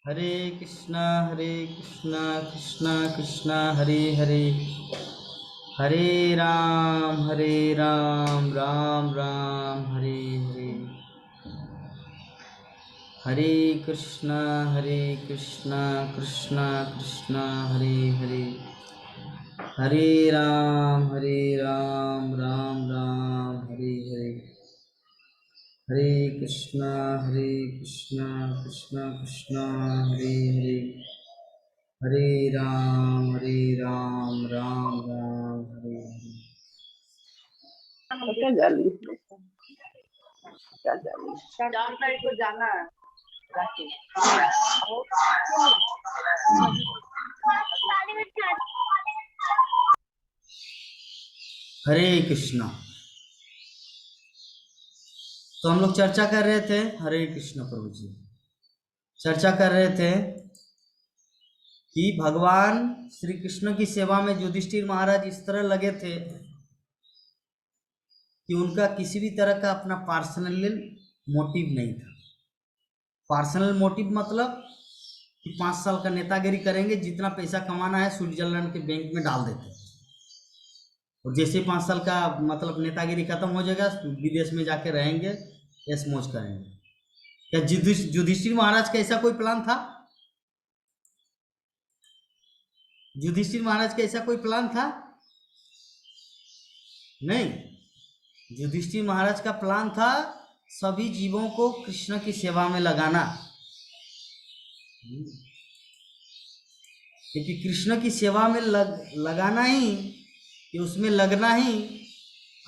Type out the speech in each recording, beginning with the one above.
हरे कृष्णा कृष्णा कृष्णा हरे हरे, हरे राम राम राम हरे हरे। हरे कृष्णा कृष्णा कृष्णा हरे हरे, हरे राम राम राम हरे हरे। हरे कृष्णा कृष्णा कृष्णा हरे हरे, हरे राम राम राम हरे हरे। क्या जल्दी क्या जल्दी 4 तारीख को जाना है हरे कृष्णा। तो हम लोग चर्चा कर रहे थे, हरे कृष्ण प्रभु जी, चर्चा कर रहे थे कि भगवान श्री कृष्ण की सेवा में युधिष्ठिर महाराज इस तरह लगे थे कि उनका किसी भी तरह का अपना पर्सनल मोटिव नहीं था। पर्सनल मोटिव मतलब कि 5 साल का नेतागिरी करेंगे, जितना पैसा कमाना है स्विट्जरलैंड के बैंक में डाल देते हैं, और जैसे 5 साल का मतलब नेतागिरी खत्म हो जाएगा विदेश में जाके रहेंगे, ऐश मौज करेंगे। क्या युधिष्ठिर महाराज का ऐसा कोई प्लान था? युधिष्ठिर महाराज का ऐसा कोई प्लान था? नहीं। युधिष्ठिर महाराज का प्लान था सभी जीवों को कृष्ण की सेवा में लगाना, क्योंकि कृष्ण की सेवा में लगाना ही, कि उसमें लगना ही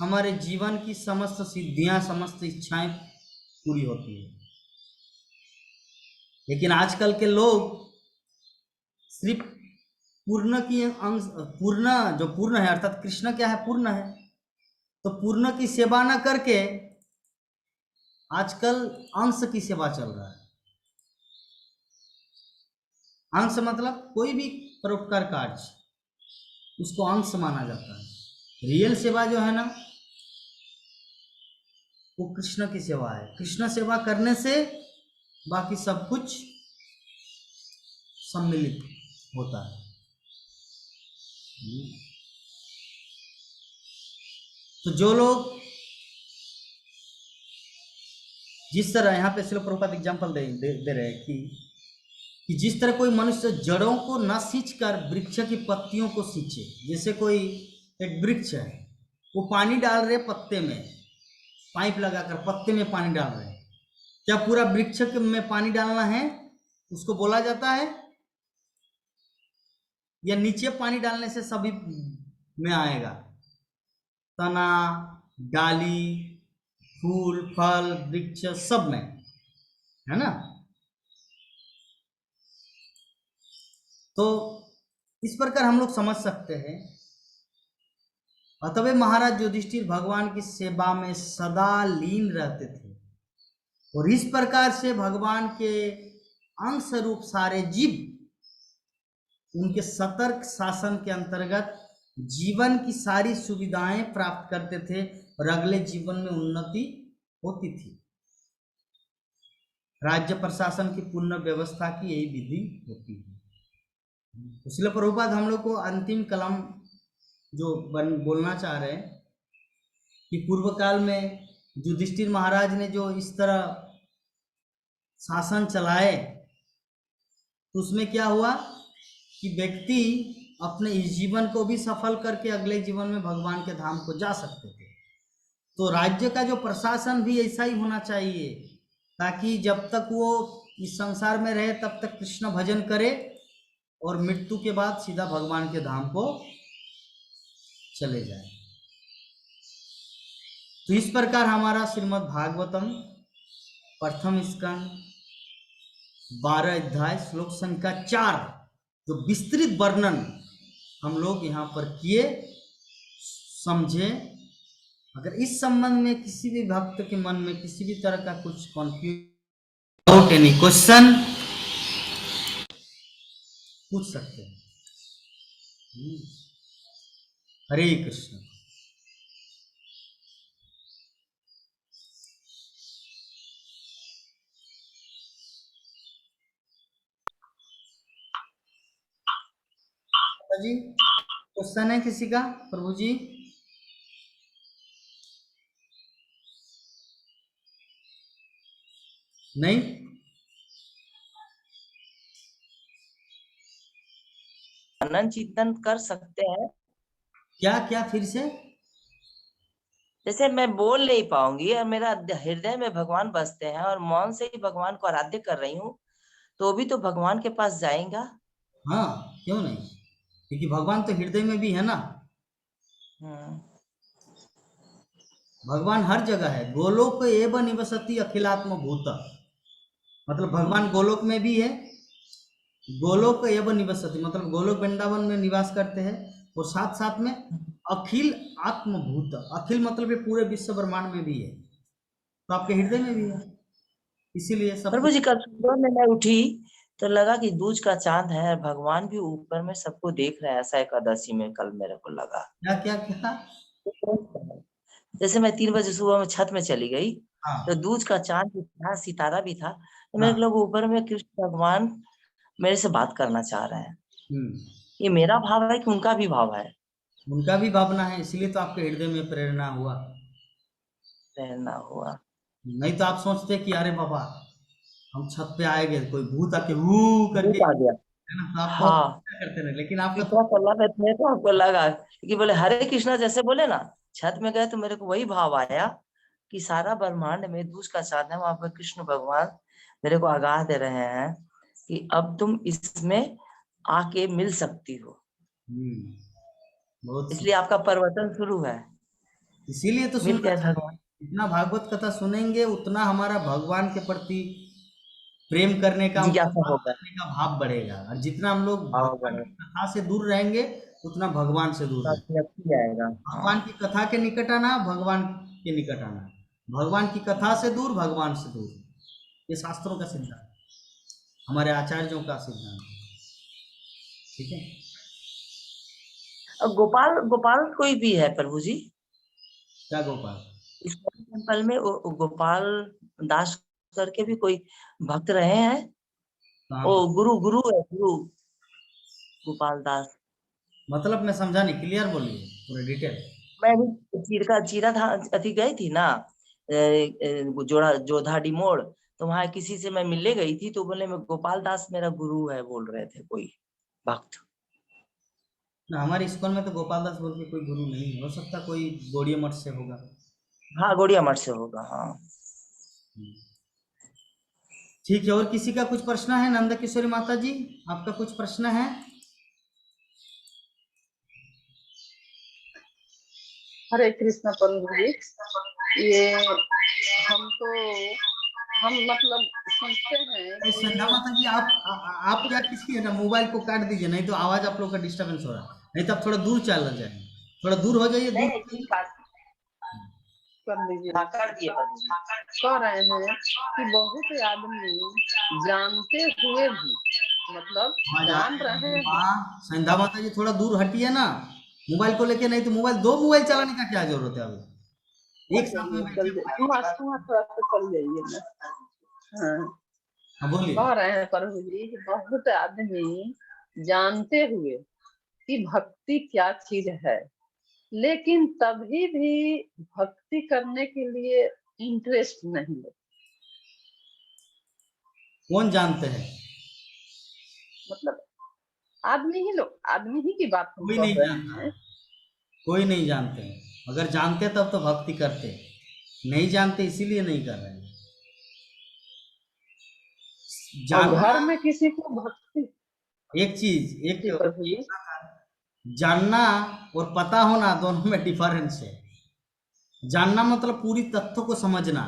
हमारे जीवन की समस्त सिद्धियां, समस्त इच्छाएं पूरी होती है। लेकिन आजकल के लोग सिर्फ पूर्ण की अंश, पूर्ण जो पूर्ण है अर्थात कृष्ण क्या है, पूर्ण है, तो पूर्ण की सेवा न करके आजकल अंश की सेवा चल रहा है। अंश मतलब कोई भी परोपकार कार्य, उसको अंश माना जाता है। रियल सेवा जो है ना, वो कृष्ण की सेवा है। कृष्ण सेवा करने से बाकी सब कुछ सम्मिलित होता है। तो जो लोग जिस तरह यहाँ पे श्रील प्रभुपाद एग्जाम्पल दे रहे हैं कि जिस तरह कोई मनुष्य जड़ों को न सींच कर वृक्ष की पत्तियों को सींचे, जैसे कोई एक वृक्ष है, वो पानी डाल रहे पत्ते में, पाइप लगाकर पत्ते में पानी डाल रहे हैं, क्या पूरा वृक्ष में पानी डालना है उसको बोला जाता है, या नीचे पानी डालने से सभी में आएगा? तना, डाली, फूल, फल, वृक्ष सब में, है ना? तो इस प्रकार हम लोग समझ सकते हैं। अतः महाराज युधिष्ठिर भगवान की सेवा में सदा लीन रहते थे, और इस प्रकार से भगवान के अंश रूप सारे जीव उनके सतर्क शासन के अंतर्गत जीवन की सारी सुविधाएं प्राप्त करते थे, और अगले जीवन में उन्नति होती थी। राज्य प्रशासन की पूर्ण व्यवस्था की यही विधि होती है। इसलिए प्रभुपाद हम लोग को अंतिम कलम जो बोलना चाह रहे हैं कि पूर्व काल में युधिष्ठिर महाराज ने जो इस तरह शासन चलाए, तो उसमें क्या हुआ कि व्यक्ति अपने इस जीवन को भी सफल करके अगले जीवन में भगवान के धाम को जा सकते थे। तो राज्य का जो प्रशासन भी ऐसा ही होना चाहिए, ताकि जब तक वो इस संसार में रहे तब तक कृष्ण भजन करे, और मृत्यु के बाद सीधा भगवान के धाम को चले जाए। तो इस प्रकार हमारा श्रीमद् भागवतम प्रथम स्कंद 12 अध्याय श्लोक संख्या 4 जो विस्तृत वर्णन हम लोग यहाँ पर किए, समझे। अगर इस संबंध में किसी भी भक्त के मन में किसी भी तरह का कुछ कॉन्फ्यूज, एनी क्वेश्चन पूछ सकते हैं। हरे कृष्ण। जी, क्वेश्चन है किसी का प्रभु जी? नहीं? मनन चिंतन कर सकते हैं। क्या क्या फिर से? जैसे मैं बोल नहीं पाऊंगी और मेरा हृदय में भगवान बसते हैं और मौन से ही भगवान को आराध्य कर रही हूँ, तो भी तो भगवान के पास जाएगा। हाँ, क्यों नहीं? क्योंकि भगवान तो हृदय में भी है ना। हम्म। भगवान हर जगह है। गोलोक एव निवसति अखिलात्म भूत, मतलब भगवान गोलोक में भी है। गोलोक एव निवसति मतलब गोलोक वृंदावन में निवास करते हैं, और साथ साथ में अखिल आत्मभूत, अखिल मतलब ये पूरे विश्व ब्रह्मांड में भी है, तो आपके हृदय में भी है, इसीलिए सब प्रभु कुछ। जी, कल सुबह में मैं उठी तो लगा कि दूज का चांद है, भगवान भी ऊपर में सबको देख रहे हैं, ऐसा एकादशी में कल मेरे को लगा। क्या क्या क्या? जैसे मैं 3 बजे सुबह में छत में चली गई, तो हाँ दूज का चांद भी था, सितारा भी था, तो मेरे को हाँ। लगा ऊपर में कृष्ण भगवान मेरे से बात करना चाह रहे हैं। हम्म। ये मेरा भाव है कि उनका भी भाव है? उनका भी भावना है, इसलिए तो आपके हृदय में प्रेरणा हुआ। प्रेरणा हुआ। नहीं तो आप सोचते कि अरे बाबा हम छत पे आएंगे, कोई भूत आके हू करके, भूत आ गया। है ना, तो आप तो हाँ, क्या करते रहे, लेकिन आपका तो कृष्णा चला रहे थे तो आपको लगा कि बोले हरे कृष्णा जैसे बोले ना, छत में गए तो मेरे को वही भाव आया कि सारा ब्रह्मांड में दूज का चांद है, वहां पर कृष्ण भगवान मेरे को आगाह दे रहे हैं कि अब तुम इसमें आके मिल सकती हो, बहुत इसलिए आपका परिवर्तन शुरू है। इसीलिए तो मिल सुनना गए चाहिए। भगवान। जितना भागवत कथा सुनेंगे उतना हमारा भगवान के प्रति प्रेम करने का, उनसे जिज्ञासा बात होगा। करने का भाव बढ़ेगा, और जितना हम लोग भाव भगवान बढ़ेगा। की कथा से दूर रहेंगे उतना भगवान से दूर रहेंगे। व्यक्ति आएगा। हाँ। भगवान की कथा के निकट आना, भगवान के निकट आना, भगवान की कथा से दूर, भगवान से दूर, ये शास्त्रों का सिद्धांत, हमारे आचार्यों का सिद्धांत है। ठीक है। और गोपाल गोपाल कोई भी है प्रभु जी? क्या गोपाल? इस्कॉन टेम्पल में वो गोपाल दास करके भी कोई भक्त रहे हैं? कहाँ ओ, पर? गुरु गुरु है, गुरु गोपाल दास। मतलब मैं समझा नहीं, क्लियर बोलिए पूरे डिटेल। मैं भी चीरा था, अथी गई थी ना, जोड़ा जोधा डिमोड़, तो वहां किसी से मैं मिलने गई थी, तो बोले मैं गोपाल दास मेरा गुरु है, बोल रहे थे कोई भक्त। ना, हमारे इस्कॉन में तो गोपाल दास बोल के कोई गुरु नहीं है, हो सकता कोई गौड़ीय मठ से होगा। हाँ, गौड़िया मठ से होगा। हाँ। ठीक है, और किसी का कुछ प्रश्न है? नंदा किशोरी माता जी, आपका कुछ प्रश्न है? हरे कृष्ण प्रभु जी, ये हम तो हम मतलब सुनते हैं अरे संध्या कि माता जी, आप क्या कीजिए ना, मोबाइल को काट दीजिए, नहीं तो आवाज आप लोग का डिस्टरबेंस हो रहा है, नहीं तो आप थोड़ा दूर चल जाएंगे, थोड़ा दूर हो जाइए, दूर हो जाइए। कर लीजिए, हाँ, कर दिए प्रभु जी। कह रहे हैं कि बहुत आदमी जानते हुए भी मतलब आवाज आ जान रही रहे है? हैं। हाँ, संध्या माता जी थोड़ा दूर हटिए ना मोबाइल को लेके, नहीं तो मोबाइल, दो मोबाइल चलाने का क्या जरूरत है अभी, चल एक साथ में जाइए, बैठे चल हुए जाइए, वहाँ वहाँ थोड़ा सा चल जाइए ना। हाँ, हाँ बोलिए। कह रहे हैं प्रभु जी कि बहुत आदमी जानते हुए कि भक्ति क्या चीज है, लेकिन तभी भी भक्ति करने के लिए इंटरेस्ट नहीं है। कौन जानते हैं? मतलब आदमी ही की बात हम कोई कह नहीं रहे जानता है, हैं। कोई नहीं जानते हैं। अगर जानते तब तो भक्ति करते, नहीं जानते इसीलिए नहीं कर रहे हैं। और जानना घर में किसी को भक्ति, एक चीज, एक जी प्रभु जी, जानना और पता होना दोनों में डिफरेंस है। जानना मतलब पूरी तथ्यों को समझना,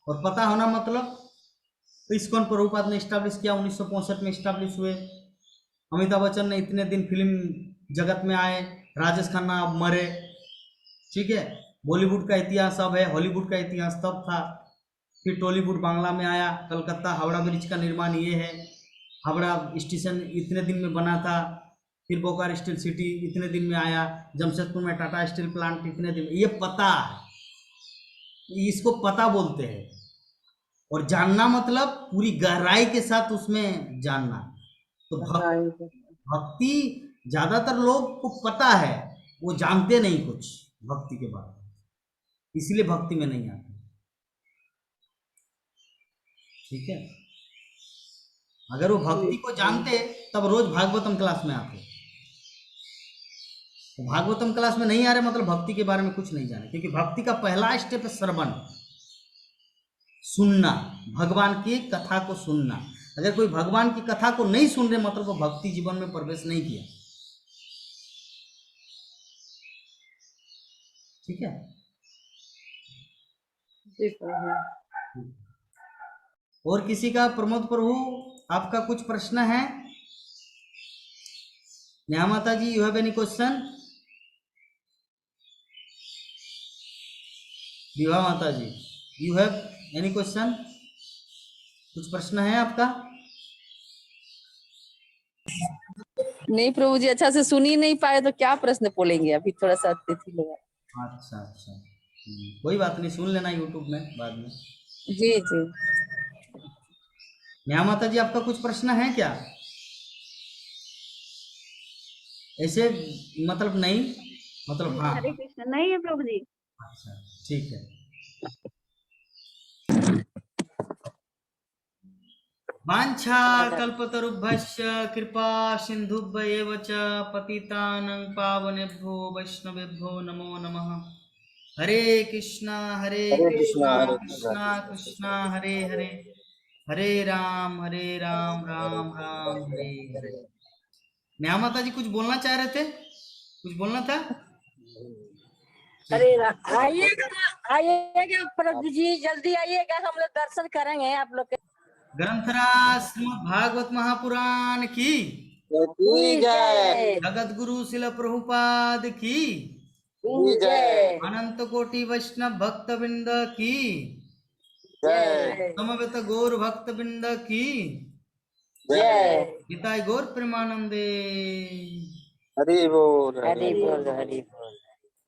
और पता होना मतलब, तो इस्कॉन प्रभुपाद ने स्टैब्लिश किया, 1965 में स्टैब्लिश हुए। अमिताभ बच्चन ने इतने दिन फिल्म जगत में आए, राजेश खन्ना अब मरे, ठीक है। बॉलीवुड का इतिहास अब है, हॉलीवुड का इतिहास तब था। फिर टॉलीवुड बांग्ला में आया, कलकत्ता हावड़ा ब्रिज का निर्माण ये है, हावड़ा स्टेशन इतने दिन में बना था। फिर बोकारो स्टील सिटी इतने दिन में आया, जमशेदपुर में टाटा स्टील प्लांट इतने दिन में, ये पता है, इसको पता बोलते हैं। और जानना मतलब पूरी गहराई के साथ उसमें जानना। तो बताइए। भक्ति ज्यादातर लोग को पता है, वो जानते नहीं कुछ भक्ति के बारे में, इसलिए भक्ति में नहीं आते। ठीक है, अगर वो भक्ति को जानते तब रोज भागवतम क्लास में आते। तो भागवतम क्लास में नहीं आ रहे मतलब भक्ति के बारे में कुछ नहीं जाने, क्योंकि भक्ति का पहला स्टेप है श्रवण, सुनना, भगवान की कथा को सुनना। अगर कोई भगवान की कथा को नहीं सुन रहे मतलब वो भक्ति जीवन में प्रवेश नहीं किया। ठीक है, जी प्रभु। और किसी का, प्रमोद प्रभु आपका कुछ प्रश्न है? नेहा माता ji, you have any question? Vibha माता ji, you have any question? कुछ प्रश्न है आपका? नहीं प्रभु जी, अच्छा से सुन ही नहीं पाए तो क्या प्रश्न बोलेंगे, अभी थोड़ा सा अतिथि लोग। अच्छा अच्छा, कोई बात नहीं, सुन लेना यूट्यूब में बाद में। जी जी। नेहा माता जी, आपका कुछ प्रश्न है क्या? ऐसे मतलब नहीं, मतलब हाँ। हरे कृष्ण, नहीं है प्रभु जी। अच्छा ठीक है। वाञ्छा कल्पतरुभ्यश्च कृपा सिन्धुभ्येव च पतितानां पावनेभ्यो वैष्णवेभ्यो नमो नमः। हरे कृष्णा कृष्णा कृष्णा हरे हरे, हरे राम राम राम हरे हरे। नेहा माता जी कुछ बोलना चाह रहे थे, कुछ बोलना था? अरे आइएगा प्रभु जी, जल्दी आइएगा, हम लोग दर्शन करेंगे आप लोग के। ग्रंथराज श्रीमद् भागवत महापुराण की जय। जगत गुरु शिल प्रभुपाद की जय। अनंत कोटि वैष्णव भक्त वृंद की जय। समवेत गौर भक्त वृंद की जय। निताय गौर प्रेमानंदे। हरि बोल। हरि बोल हरि बोल।